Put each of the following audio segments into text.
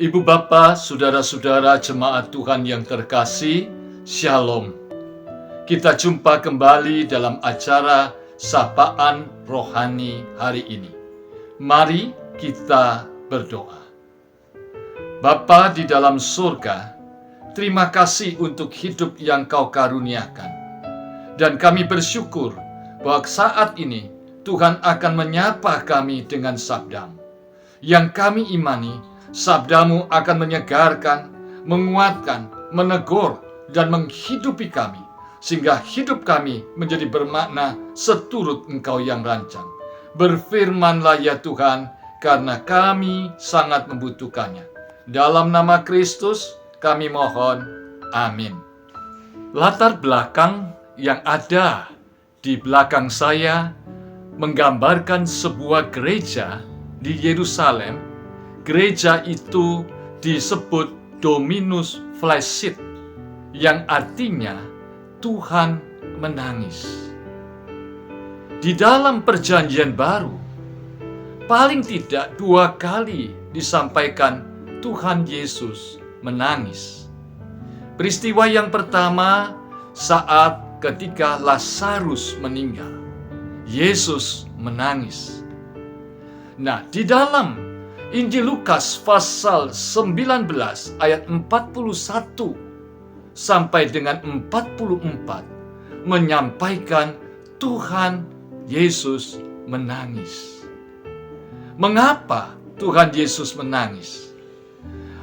Ibu Bapa, saudara-saudara jemaat Tuhan yang terkasih, Shalom. Kita jumpa kembali dalam acara Sapaan Rohani hari ini. Mari kita berdoa. Bapa di dalam surga, terima kasih untuk hidup yang Kau karuniakan. Dan kami bersyukur bahwa saat ini Tuhan akan menyapa kami dengan sabda-Mu. Yang kami imani, sabda-Mu akan menyegarkan, menguatkan, menegur, dan menghidupi kami, sehingga hidup kami menjadi bermakna seturut Engkau yang rancang. Berfirmanlah ya Tuhan, karena kami sangat membutuhkannya. Dalam nama Kristus kami mohon, amin. Latar belakang yang ada di belakang saya menggambarkan sebuah gereja di Yerusalem. Gereja itu disebut Dominus Flecit, yang artinya Tuhan menangis. Di dalam perjanjian baru, paling tidak 2 kali disampaikan Tuhan Yesus menangis. Peristiwa yang pertama saat ketika Lazarus meninggal, Yesus menangis. Nah, di dalam Injil Lukas pasal 19 ayat 41 sampai dengan 44 menyampaikan Tuhan Yesus menangis. Mengapa Tuhan Yesus menangis?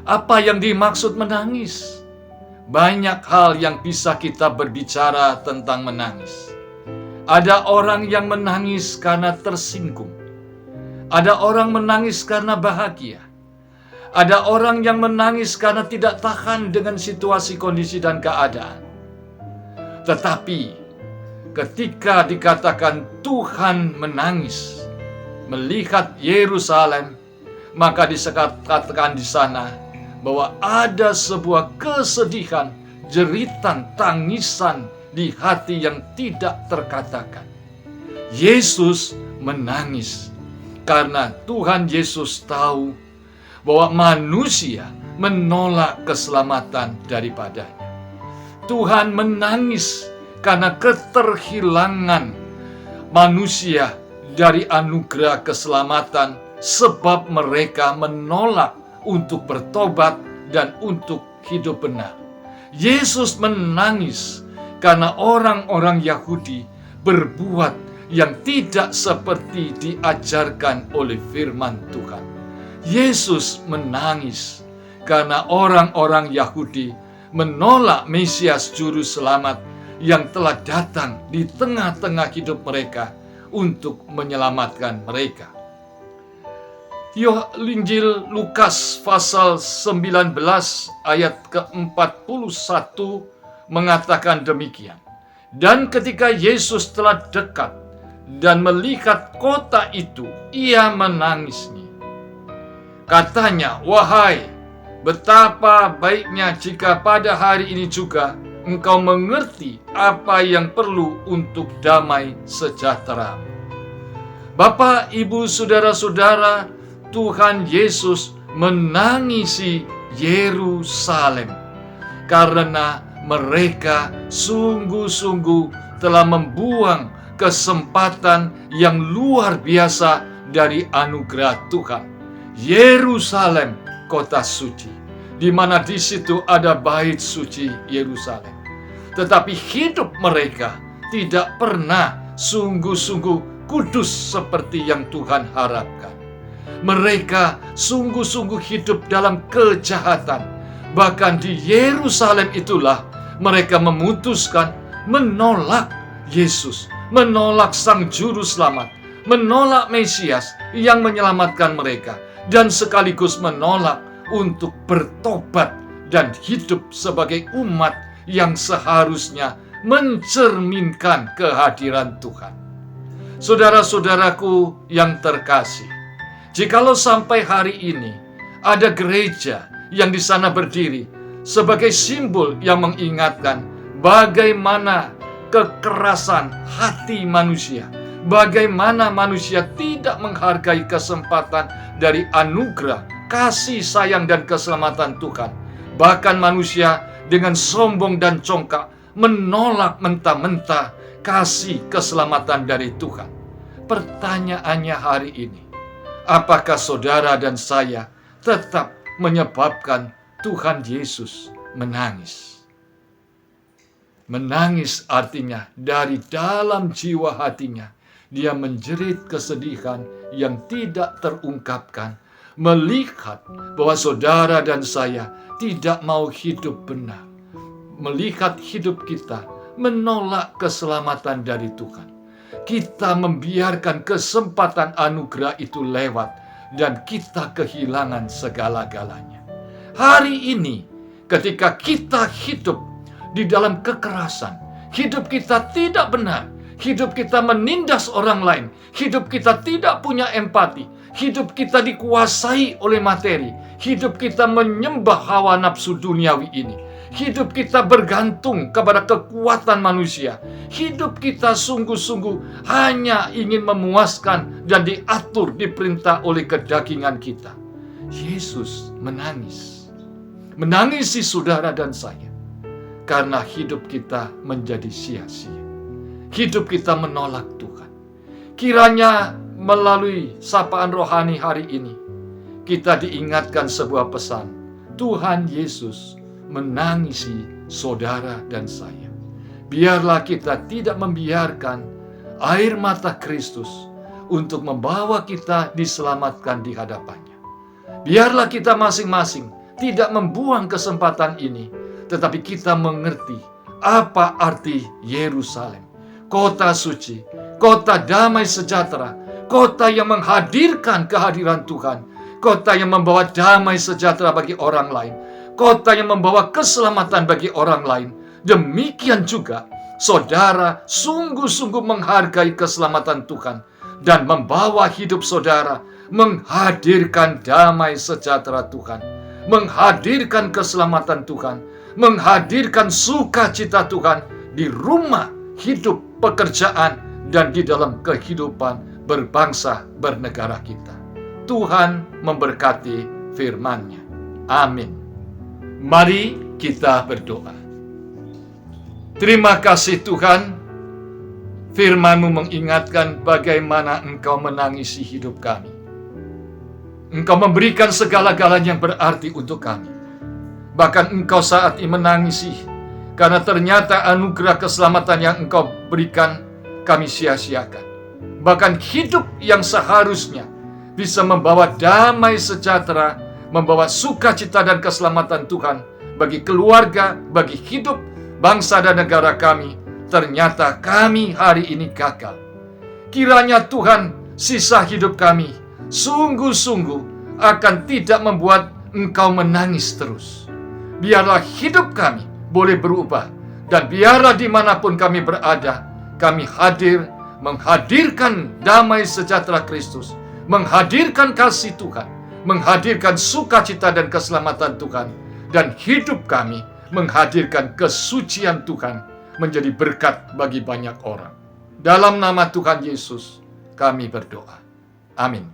Apa yang dimaksud menangis? Banyak hal yang bisa kita berbicara tentang menangis. Ada orang yang menangis karena tersinggung. Ada orang menangis karena bahagia. Ada orang yang menangis karena tidak tahan dengan situasi, kondisi, dan keadaan. Tetapi ketika dikatakan Tuhan menangis melihat Yerusalem, maka dikatakan di sana bahwa ada sebuah kesedihan, jeritan, tangisan di hati yang tidak terkatakan. Yesus menangis karena Tuhan Yesus tahu bahwa manusia menolak keselamatan daripadanya. Tuhan menangis karena keterhilangan manusia dari anugerah keselamatan, sebab mereka menolak untuk bertobat dan untuk hidup benar. Yesus menangis karena orang-orang Yahudi berbuat yang tidak seperti diajarkan oleh firman Tuhan. Yesus menangis karena orang-orang Yahudi menolak Mesias Juru Selamat yang telah datang di tengah-tengah hidup mereka untuk menyelamatkan mereka. Injil Lukas pasal 19 ayat ke-41 mengatakan demikian. Dan ketika Yesus telah dekat dan melihat kota itu, ia menangisnya. Katanya, "Wahai, betapa baiknya jika pada hari ini juga engkau mengerti apa yang perlu untuk damai sejahtera." Bapak, Ibu, saudara-saudara, Tuhan Yesus menangisi Yerusalem karena mereka sungguh-sungguh telah membuang kesempatan yang luar biasa dari anugerah Tuhan. Yerusalem, kota suci, di mana di situ ada bait suci Yerusalem. Tetapi hidup mereka tidak pernah sungguh-sungguh kudus seperti yang Tuhan harapkan. Mereka sungguh-sungguh hidup dalam kejahatan. Bahkan di Yerusalem itulah mereka memutuskan menolak Yesus, menolak Sang Juru Selamat, menolak Mesias yang menyelamatkan mereka, dan sekaligus menolak untuk bertobat dan hidup sebagai umat yang seharusnya mencerminkan kehadiran Tuhan. Saudara-saudaraku yang terkasih, jikalau sampai hari ini ada gereja yang di sana berdiri sebagai simbol yang mengingatkan bagaimana kekerasan hati manusia, bagaimana manusia tidak menghargai kesempatan dari anugerah, kasih sayang dan keselamatan Tuhan. Bahkan manusia dengan sombong dan congkak menolak mentah-mentah kasih keselamatan dari Tuhan. Pertanyaannya hari ini, apakah saudara dan saya tetap menyebabkan Tuhan Yesus menangis? Menangis artinya dari dalam jiwa hatinya dia menjerit kesedihan yang tidak terungkapkan, melihat bahwa saudara dan saya tidak mau hidup benar, melihat hidup kita menolak keselamatan dari Tuhan. Kita membiarkan kesempatan anugerah itu lewat dan kita kehilangan segala-galanya. Hari ini ketika kita hidup di dalam kekerasan, hidup kita tidak benar, hidup kita menindas orang lain, hidup kita tidak punya empati, hidup kita dikuasai oleh materi, hidup kita menyembah hawa nafsu duniawi ini, hidup kita bergantung kepada kekuatan manusia, hidup kita sungguh-sungguh hanya ingin memuaskan dan diatur, diperintah oleh kedagingan kita. Yesus menangis, menangisi saudara dan saya, karena hidup kita menjadi sia-sia. Hidup kita menolak Tuhan. Kiranya melalui sapaan rohani hari ini, kita diingatkan sebuah pesan. Tuhan Yesus menangisi saudara dan saya. Biarlah kita tidak membiarkan air mata Kristus untuk membawa kita diselamatkan di hadapannya. Biarlah kita masing-masing tidak membuang kesempatan ini, tetapi kita mengerti apa arti Yerusalem, kota suci, kota damai sejahtera, kota yang menghadirkan kehadiran Tuhan, kota yang membawa damai sejahtera bagi orang lain, kota yang membawa keselamatan bagi orang lain. Demikian juga saudara sungguh-sungguh menghargai keselamatan Tuhan dan membawa hidup saudara menghadirkan damai sejahtera Tuhan, menghadirkan keselamatan Tuhan, menghadirkan sukacita Tuhan di rumah, hidup, pekerjaan, dan di dalam kehidupan berbangsa bernegara kita. Tuhan memberkati firman-Nya. Amin. Mari kita berdoa. Terima kasih Tuhan, firman-Mu mengingatkan bagaimana Engkau menangisi hidup kami. Engkau memberikan segala-galanya yang berarti untuk kami. Bahkan Engkau saat ini menangisi karena ternyata anugerah keselamatan yang Engkau berikan kami sia-siakan. Bahkan hidup yang seharusnya bisa membawa damai sejahtera, membawa sukacita dan keselamatan Tuhan bagi keluarga, bagi hidup bangsa dan negara kami, ternyata kami hari ini gagal. Kiranya Tuhan, sisa hidup kami sungguh-sungguh akan tidak membuat Engkau menangis terus. Biarlah hidup kami boleh berubah, dan biarlah dimanapun kami berada, kami hadir menghadirkan damai sejahtera Kristus, menghadirkan kasih Tuhan, menghadirkan sukacita dan keselamatan Tuhan, dan hidup kami menghadirkan kesucian Tuhan menjadi berkat bagi banyak orang. Dalam nama Tuhan Yesus kami berdoa. Amin.